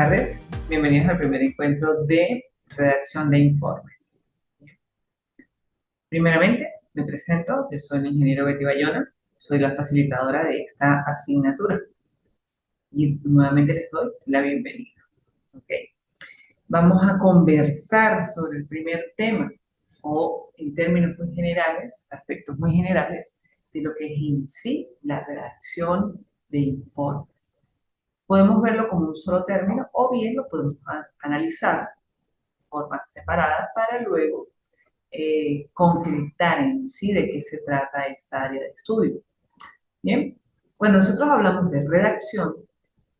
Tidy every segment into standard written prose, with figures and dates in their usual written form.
tardes, bienvenidos al primer encuentro de redacción de informes. Primeramente, me presento, yo soy el ingeniero Betty Bayona, soy la facilitadora de esta asignatura y nuevamente les doy la bienvenida. ¿Okay? Vamos a conversar sobre el primer tema o en términos muy generales, aspectos muy generales de lo que es en sí la redacción de informes. Podemos verlo como un solo término o bien lo podemos analizar de forma separada para luego concretar en sí de qué se trata esta área de estudio. Bien, cuando nosotros hablamos de redacción,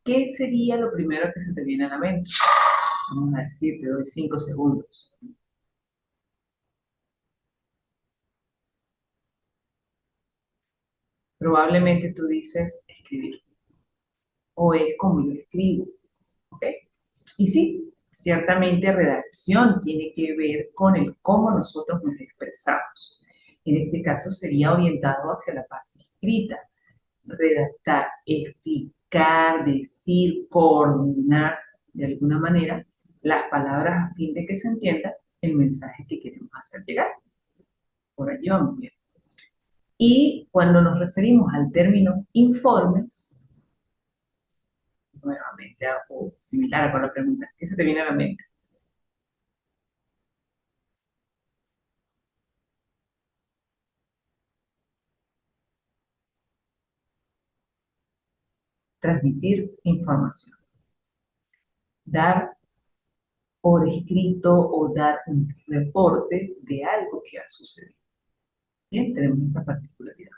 ¿qué sería lo primero que se te viene a la mente? Vamos a decir, te doy 5 segundos. Probablemente tú dices escribir o es como yo escribo, ¿ok? Y sí, ciertamente redacción tiene que ver con el cómo nosotros nos expresamos. En este caso sería orientado hacia la parte escrita, redactar, explicar, decir, coordinar de alguna manera las palabras a fin de que se entienda el mensaje que queremos hacer llegar. Por allí vamos bien. Y cuando nos referimos al término informes, nuevamente o similar con la pregunta, ¿qué se te viene a la mente? Transmitir información, dar por escrito o dar un reporte de algo que ha sucedido. Bien, tenemos esa particularidad.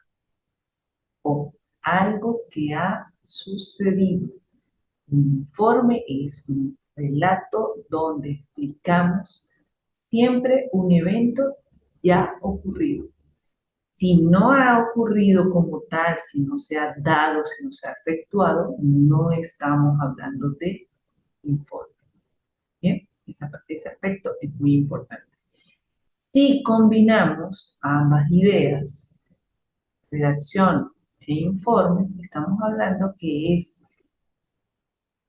O algo que ha sucedido. Un informe es un relato donde explicamos siempre un evento ya ocurrido. Si no ha ocurrido como tal, si no se ha dado, si no se ha efectuado, no estamos hablando de informe. Bien, ese aspecto es muy importante. Si combinamos ambas ideas, redacción e informes, estamos hablando que es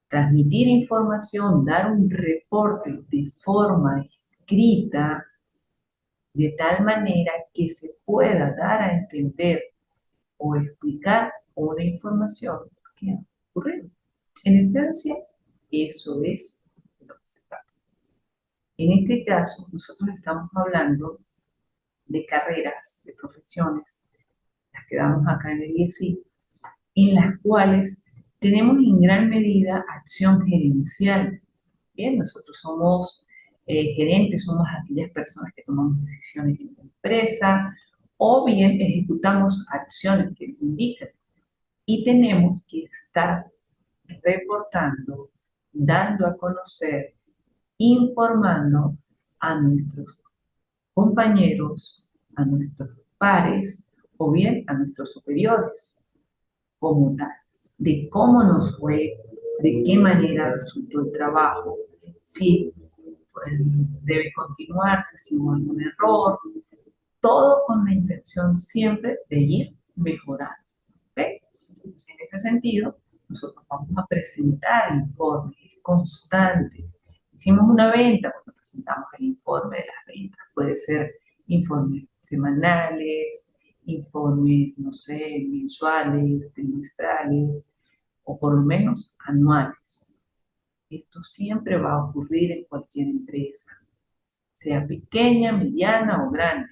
transmitir información, dar un reporte de forma escrita, de tal manera que se pueda dar a entender o explicar una información que ha ocurrido. En esencia, eso es lo que se trata. En este caso, nosotros estamos hablando de carreras, de profesiones, las que damos acá en el IESI, en las cuales tenemos en gran medida acción gerencial. Bien, nosotros somos gerentes, somos aquellas personas que tomamos decisiones en la empresa o bien ejecutamos acciones que nos indican y tenemos que estar reportando, dando a conocer, informando a nuestros compañeros, a nuestros pares o bien a nuestros superiores como tal, de cómo nos fue, de qué manera resultó el trabajo, si debe continuarse, si hubo algún error, todo con la intención siempre de ir mejorando. ¿Okay? Entonces, en ese sentido, nosotros vamos a presentar informes constantes. Hicimos una venta, cuando presentamos el informe de las ventas, puede ser informes semanales, informes, no sé, mensuales, trimestrales o por lo menos anuales. Esto siempre va a ocurrir en cualquier empresa, sea pequeña, mediana o grande.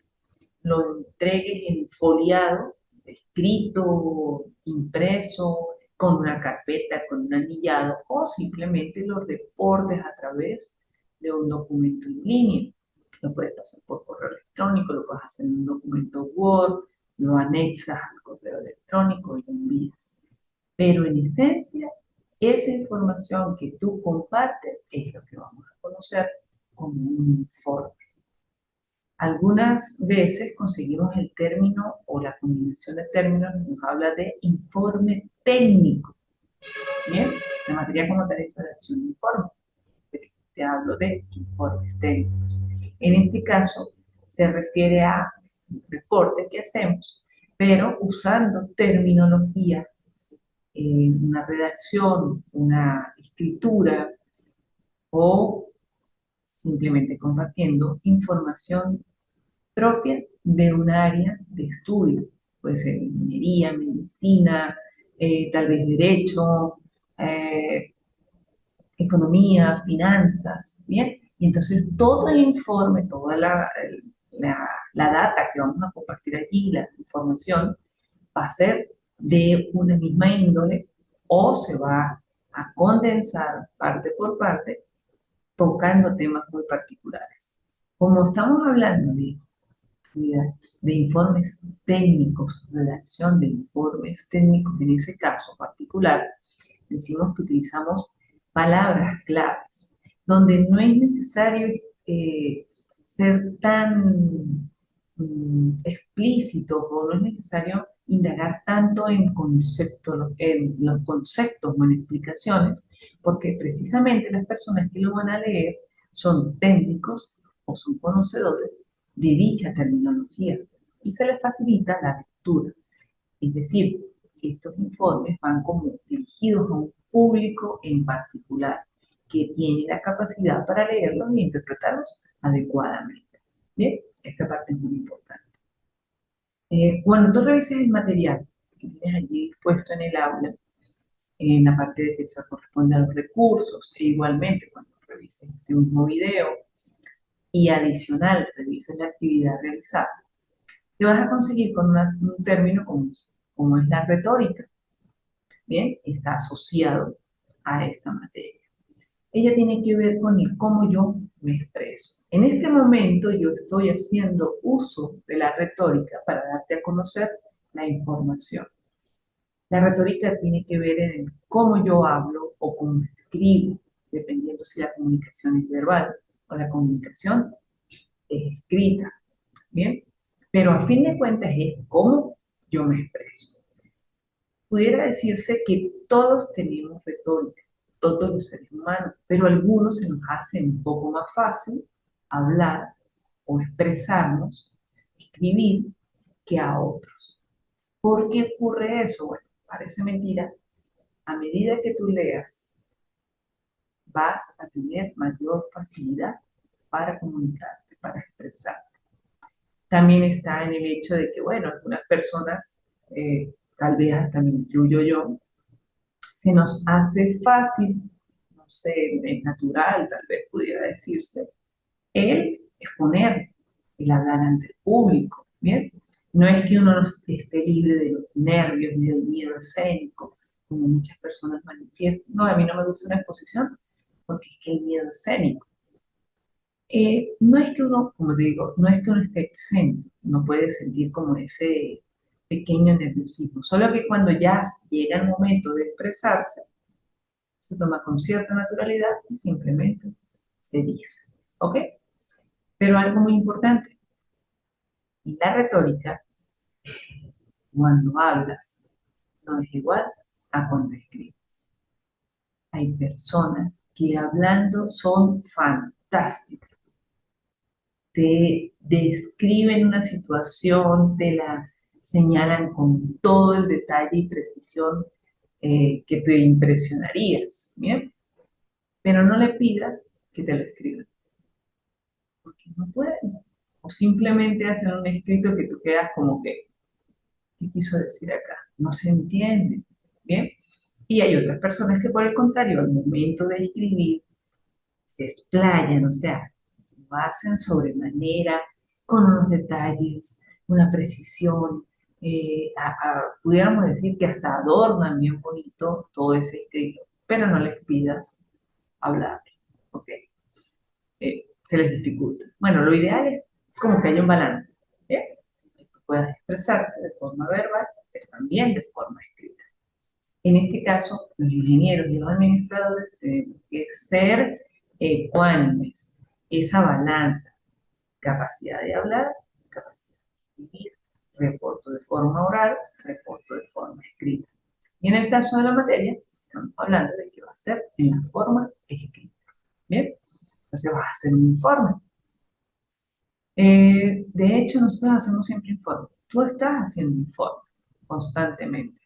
Lo entregues en foliado, escrito, impreso, con una carpeta, con un anillado, o simplemente lo reportes a través de un documento en línea. Lo puedes hacer por correo electrónico, lo puedes hacer en un documento Word, lo anexas al correo electrónico y lo envías. Pero en esencia, esa información que tú compartes es lo que vamos a conocer como un informe. Algunas veces conseguimos el término o la combinación de términos que nos habla de informe técnico. Bien, la materia como tal es redacción de informes, pero te hablo de informes técnicos. En este caso, se refiere a reportes que hacemos, pero usando terminología, una redacción, una escritura o simplemente compartiendo información propia de un área de estudio. Puede ser ingeniería, medicina, tal vez derecho, eh, economía, finanzas, ¿bien? Y entonces todo el informe, toda la, la data que vamos a compartir allí, la información, va a ser de una misma índole o se va a condensar parte por parte, tocando temas muy particulares. Como estamos hablando de informes técnicos, redacción de informes técnicos en ese caso particular, decimos que utilizamos palabras claves, donde no es necesario ser tan explícitos o no es necesario indagar tanto en los conceptos o en explicaciones, porque precisamente las personas que lo van a leer son técnicos o son conocedores de dicha terminología y se les facilita la lectura. Es decir, estos informes van como dirigidos a un público en particular que tiene la capacidad para leerlos e interpretarlos adecuadamente. Bien, esta parte es muy importante. Cuando tú revises el material que tienes allí dispuesto en el aula, en la parte de que se corresponde a los recursos, e igualmente cuando revises este mismo video y adicional revises la actividad realizada, te vas a conseguir con un término como es la retórica. Bien, está asociado a esta materia. Ella tiene que ver con el cómo yo me expreso. En este momento yo estoy haciendo uso de la retórica para darte a conocer la información. La retórica tiene que ver en el cómo yo hablo o cómo escribo, dependiendo si la comunicación es verbal o la comunicación es escrita. Bien, pero a fin de cuentas es cómo yo me expreso. Pudiera decirse que todos tenemos retórica, todos los seres humanos, pero a algunos se nos hace un poco más fácil hablar o expresarnos, escribir, que a otros. ¿Por qué ocurre eso? Bueno, parece mentira. A medida que tú leas, vas a tener mayor facilidad para comunicarte, para expresarte. También está en el hecho de que, bueno, algunas personas, tal vez hasta me incluyo yo, se nos hace fácil, no sé, es natural, tal vez pudiera decirse, el exponer, el hablar ante el público, ¿bien? No es que uno no esté libre de los nervios y del miedo escénico, como muchas personas manifiestan. No, a mí no me gusta una exposición porque es que el miedo escénico. No es que uno, como te digo, no es que uno esté exento, no puede sentir como ese pequeño nerviosismo, solo que cuando ya llega el momento de expresarse, se toma con cierta naturalidad y simplemente se dice. ¿Ok? Pero algo muy importante, en la retórica, cuando hablas, no es igual a cuando escribes. Hay personas que hablando son fantásticas. Te describen una situación, te la señalan con todo el detalle y precisión que te impresionarías, ¿bien? Pero no le pidas que te lo escriban porque no pueden. O simplemente hacen un escrito que tú quedas como que, ¿qué quiso decir acá? No se entiende. ¿Bien? Y hay otras personas que por el contrario, al momento de escribir, se explayan, o sea, lo hacen sobremanera, con unos detalles, una precisión, pudiéramos decir que hasta adornan bien bonito todo ese escrito, pero no les pidas hablar, ¿ok? Se les dificulta. Bueno, lo ideal es como que haya un balance, ¿bien? Que tú puedas expresarte de forma verbal, pero también de forma escrita. En este caso, los ingenieros y los administradores tienen que ser ecuánimes, esa balanza, capacidad de hablar, capacidad de escribir, reporto de forma oral, reporto de forma escrita. Y en el caso de la materia, estamos hablando de que va a ser en la forma escrita. ¿Bien? Entonces vas a hacer un informe. De hecho, nosotros hacemos siempre informes. Tú estás haciendo informes constantemente.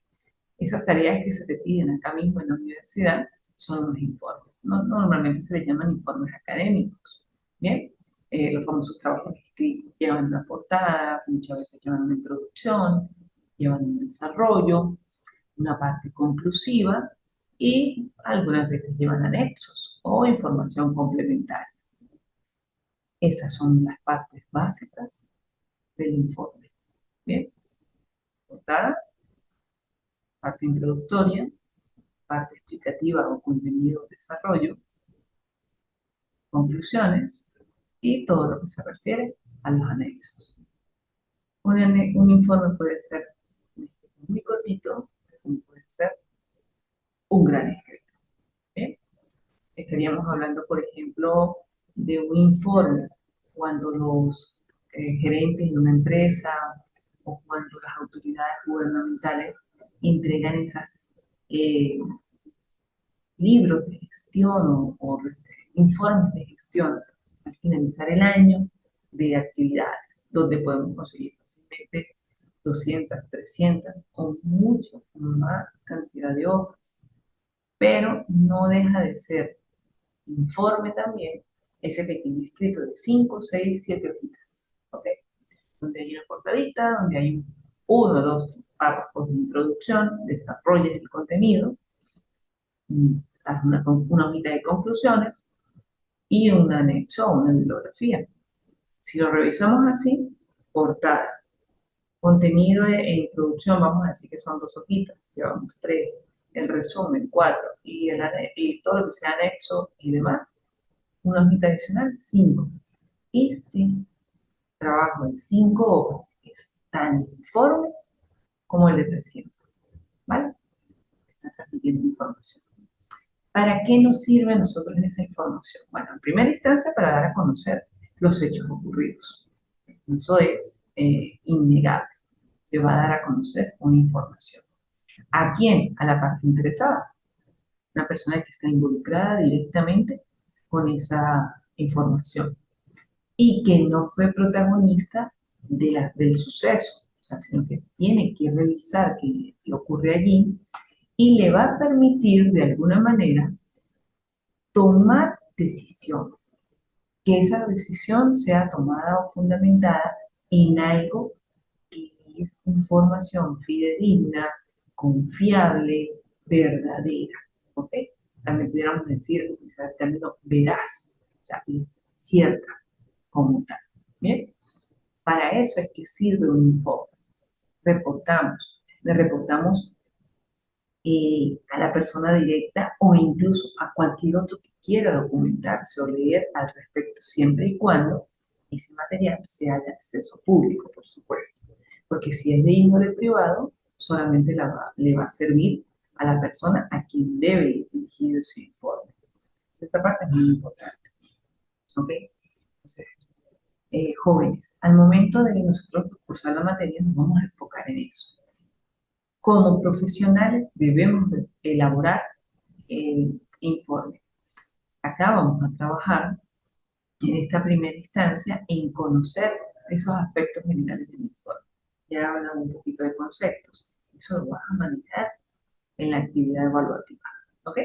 Esas tareas que se te piden acá mismo en la universidad son los informes. Normalmente se les llaman informes académicos, ¿bien? Los famosos trabajos escritos llevan una portada, muchas veces llevan una introducción, llevan un desarrollo, una parte conclusiva y algunas veces llevan anexos o información complementaria. Esas son las partes básicas del informe. Bien, portada, parte introductoria, parte explicativa o contenido de desarrollo, conclusiones y todo lo que se refiere a los anexos. Un informe puede ser muy cortito, como puede ser un gran escrito. ¿Bien? Estaríamos hablando, por ejemplo, de un informe cuando los gerentes en una empresa o cuando las autoridades gubernamentales entregan esos libros de gestión o informes de gestión al finalizar el año de actividades, donde podemos conseguir fácilmente 200, 300 o mucho más cantidad de hojas, pero no deja de ser informe también ese pequeño escrito de 5, 6, 7 hojitas, ¿ok? Donde hay una portadita, donde hay uno o dos párrafos de introducción, desarrollo del contenido, haz una hojita de conclusiones y un anexo o una bibliografía. Si lo revisamos así, portada, contenido e introducción, vamos a decir que son 2 hojitas, llevamos 3, el resumen 4 y todo lo que sea anexo y demás, una hojita adicional 5. Este trabajo de 5 hojas es tan informe como el de 300, ¿vale? Está transmitiendo información. ¿Para qué nos sirve a nosotros esa información? Bueno, en primera instancia para dar a conocer los hechos ocurridos. Eso es innegable. Se va a dar a conocer una información. ¿A quién? A la parte interesada. Una persona que está involucrada directamente con esa información y que no fue protagonista del suceso, o sea, sino que tiene que revisar qué ocurre allí y le va a permitir de alguna manera tomar decisiones, que esa decisión sea tomada o fundamentada en algo que es información fidedigna, confiable, verdadera, ¿ok? También pudiéramos decir, utilizar el término veraz, o sea, es cierta como tal, ¿bien? Para eso es que sirve un informe. Le reportamos a la persona directa o incluso a cualquier otro que quiera documentarse o leer al respecto, siempre y cuando ese material sea de acceso público, por supuesto. Porque si es de índole privado, solamente le va a servir a la persona a quien debe ir dirigido ese informe. Esta parte es muy importante. ¿Ok? Entonces, jóvenes, al momento de nosotros cursar la materia, nos vamos a enfocar en eso. Como profesionales debemos elaborar informe. Acá vamos a trabajar en esta primera instancia en conocer esos aspectos generales del informe. Ya hablamos un poquito de conceptos. Eso lo vas a manejar en la actividad evaluativa. ¿Ok?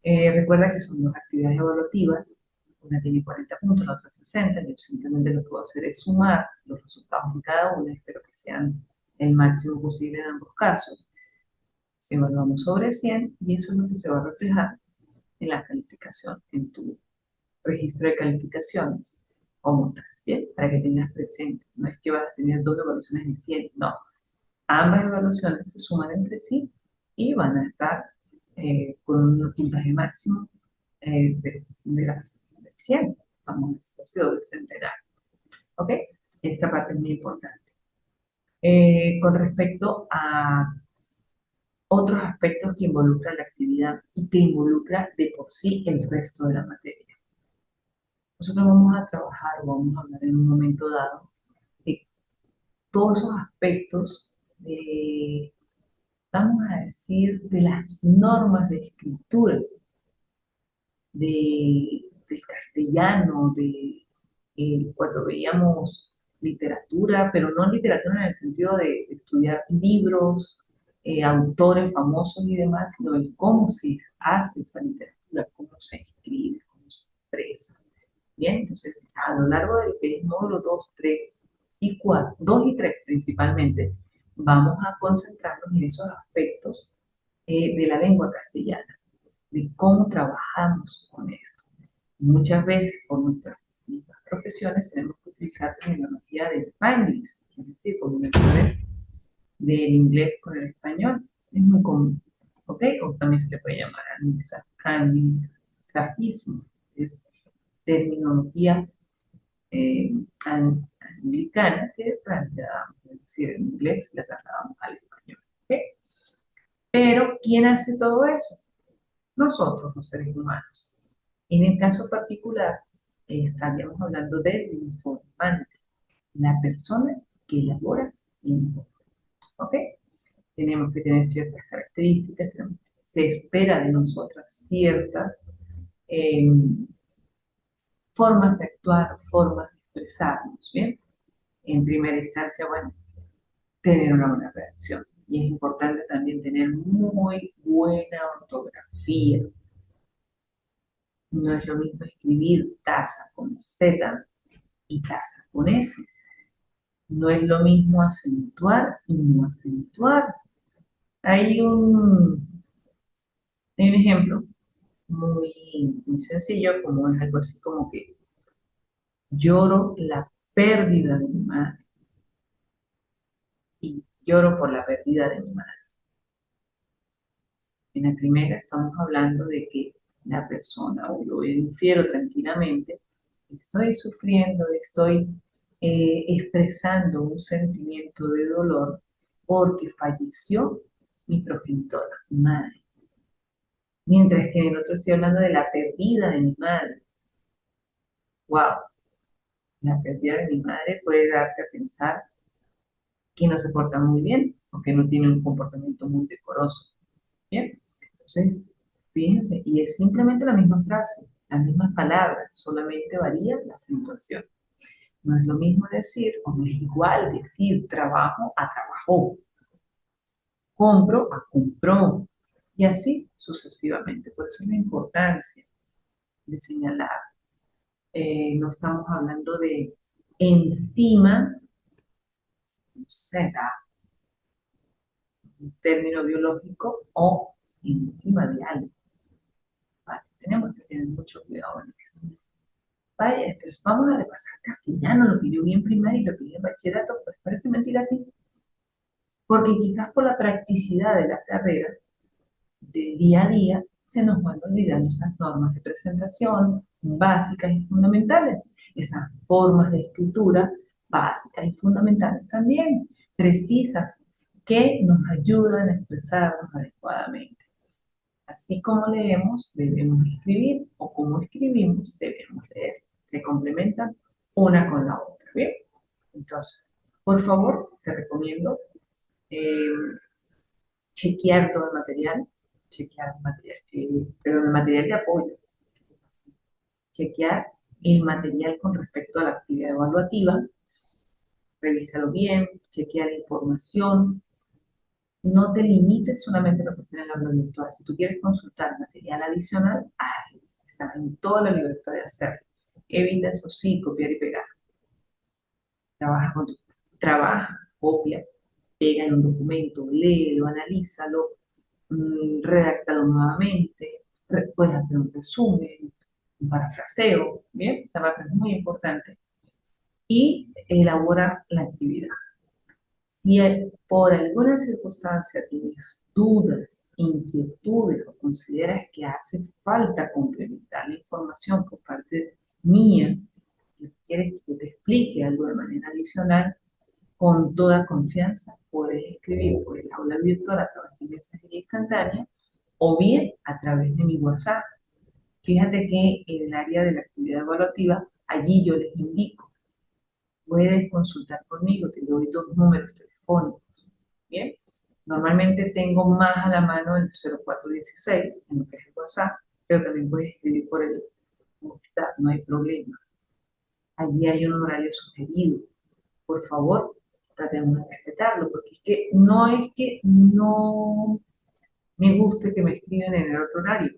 Recuerda que son 2 actividades evaluativas. Una tiene 40 puntos, la otra 60. Yo simplemente lo que voy a hacer es sumar los resultados de cada una. Espero que sean el máximo posible en ambos casos. Evaluamos sobre 100 y eso es lo que se va a reflejar en la calificación, en tu registro de calificaciones como tal, ¿bien? Para que tengas presente. No es que vas a tener 2 evaluaciones de 100, no. Ambas evaluaciones se suman entre sí y van a estar con un puntaje máximo de 100, vamos a decirlo, del centenario. ¿Ok? Esta parte es muy importante. Con respecto a otros aspectos que involucran la actividad y que involucra de por sí el resto de la materia. Nosotros vamos a trabajar o vamos a hablar en un momento dado de todos esos aspectos de, vamos a decir, de las normas de escritura, del castellano, cuando veíamos literatura, pero no literatura en el sentido de estudiar libros autores famosos y demás, sino el cómo se hace esa literatura, cómo se escribe, cómo se expresa. Bien, entonces a lo largo del que es módulo 2, 3 y 4, 2 y 3 principalmente, vamos a concentrarnos en esos aspectos de la lengua castellana, de cómo trabajamos con esto. Muchas veces por nuestras mismas profesiones tenemos que utilizar terminología del Spanglish, es decir, combinaciones del inglés con el español, es muy común, ¿ok? O también se le puede llamar anglicismo, es terminología eh, anglicana que trasladamos, es decir, en inglés la trasladamos al español, ¿ok? Pero, ¿quién hace todo eso? Nosotros, los seres humanos. En el caso particular, estaríamos hablando del informante, la persona que elabora el informe, ¿ok? Tenemos que tener ciertas características, se espera de nosotras ciertas eh, formas de actuar, formas de expresarnos, ¿bien? En primera instancia, bueno, tener una buena redacción. Y es importante también tener muy buena ortografía. No es lo mismo escribir taza con Z y taza con S. No es lo mismo acentuar y no acentuar. Hay un ejemplo muy sencillo, como es algo así como que lloro la pérdida de mi madre y lloro por la pérdida de mi madre. En la primera estamos hablando de que la persona, o yo infiero tranquilamente, estoy sufriendo, estoy expresando un sentimiento de dolor porque falleció mi progenitora, mi madre. Mientras que en el otro estoy hablando de la pérdida de mi madre. Wow, la pérdida de mi madre puede darte a pensar que no se porta muy bien o que no tiene un comportamiento muy decoroso. Bien, entonces, fíjense, y es simplemente la misma frase, las mismas palabras, solamente varía la acentuación. No es lo mismo decir, o no es igual decir trabajo a trabajó, compro a compró, y así sucesivamente. Por eso es la importancia de señalar. No estamos hablando de encima, no será un término biológico, o encima de algo. ¿Vale? Tenemos que tener mucho cuidado en esto. Vaya, pero vamos a repasar castellano, lo que yo vi en primaria y lo que vi en bachillerato, pues parece mentira así. Porque quizás por la practicidad de la carrera, del día a día, se nos van olvidando esas normas de presentación básicas y fundamentales, esas formas de escritura básicas y fundamentales también, precisas, que nos ayudan a expresarnos adecuadamente. Así como leemos, debemos escribir, o como escribimos, debemos leer. Se complementan una con la otra, ¿bien? Entonces, por favor, te recomiendo eh, chequear todo el material, pero el material de apoyo, chequear el material con respecto a la actividad evaluativa, revísalo bien, chequear la información. No te limites solamente a lo que está en el aula virtual. Si tú quieres consultar material adicional, hazlo. Estás en toda la libertad de hacerlo. Evita eso sí, copiar y pegar. Trabaja, copia, pega en un documento, léelo, analízalo, redáctalo nuevamente, puedes hacer un resumen, un parafraseo, ¿bien? Esta parte es muy importante. Y elabora la actividad. Si por alguna circunstancia tienes dudas, inquietudes o consideras que hace falta complementar la información por parte mía, que quieres que te explique algo de manera adicional, con toda confianza puedes escribir por el aula virtual a través de mensajería instantánea o bien a través de mi WhatsApp. Fíjate que en el área de la actividad evaluativa, allí yo les indico, puedes consultar conmigo, te doy dos números telefónicos. Bien, normalmente tengo más a la mano el 0416 en lo que es el WhatsApp, pero también puedes escribir por el WhatsApp, no hay problema. Allí hay un horario sugerido. Por favor, tratemos de respetarlo, porque es que no me guste que me escriban en el otro horario.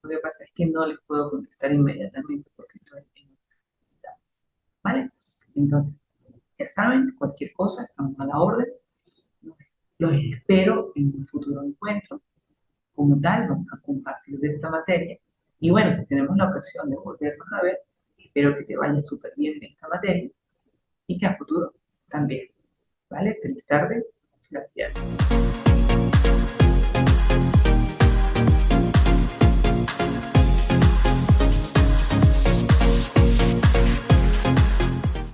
Lo que pasa es que no les puedo contestar inmediatamente porque estoy en otras, ¿vale? Entonces, ya saben, cualquier cosa, estamos a la orden. Los espero en un futuro encuentro. Como tal, vamos a compartir de esta materia. Y bueno, si tenemos la ocasión de volvernos a ver, espero que te vaya súper bien en esta materia y que a futuro también. ¿Vale? Feliz tarde. Gracias.